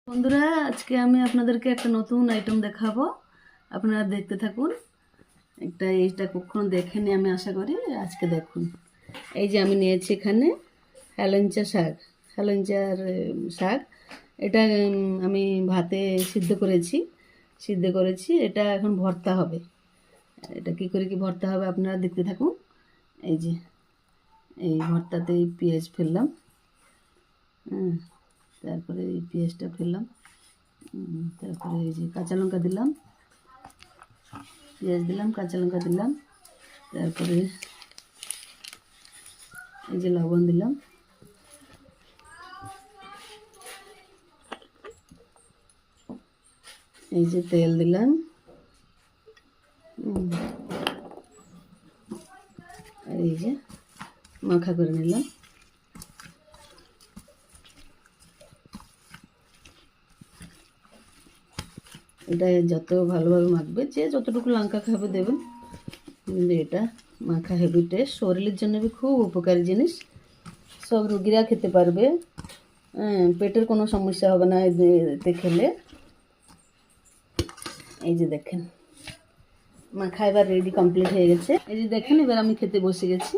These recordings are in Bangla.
বন্ধুরা, আজকে আমি আপনাদেরকে একটা নতুন আইটেম দেখাবো। আপনারা দেখতে থাকুন। এইটা কখনো দেখেনি আমি আশা করি। আজকে দেখুন, এই যে আমি নিয়েছি এখানে হেলেঞ্চা শাক। হেলেঞ্চার শাক এটা আমি ভাতে সিদ্ধ করেছি। এটা এখন ভর্তা হবে। এটা কি করে কি ভর্তা হবে আপনারা দেখতে থাকুন। এই যে এই ভর্তাতে পেঁয়াজ ফেললাম, হ্যাঁ, তারপরে এই পেঁয়াজটা ফেললাম, তারপরে এই যে কাঁচা লঙ্কা দিলাম, পেঁয়াজ দিলাম, কাঁচা লঙ্কা দিলাম, তারপরে এই যে লবণ দিলাম, এই যে তেল দিলাম, আর এই যে মাখা করে নিলাম। এটা যত ভালোভাবে মাখবে, যে যতটুকু লঙ্কা খাবে দেবেন। কিন্তু এটা মাখা হেভি টেস্ট, শরীরের জন্য খুব উপকারী জিনিস। সব রোগীরা খেতে পারবে, পেটের কোনো সমস্যা হবে না এতে খেলে। এই যে দেখেন মাখা এবার রেডি কমপ্লিট হয়ে গেছে। এই যে দেখেন এবার আমি খেতে বসে গেছি।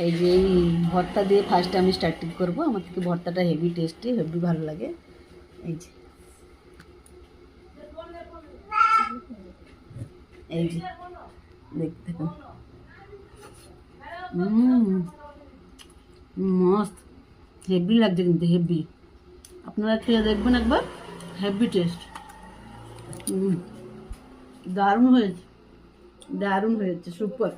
এই যে এই ভর্তা দিয়ে ফার্স্টে আমি স্টার্টিং করব। আমার থেকে ভর্তাটা হেভি টেস্টি, হেভি ভালো লাগে। এই যে এই যে দেখতে থাকুন। মস্ত হেভি লাগছে, কিন্তু হেভি। আপনারা খেয়ে দেখবেন একবার, হেভি টেস্ট। দারুণ হয়েছে, দারুণ হয়েছে, সুপার।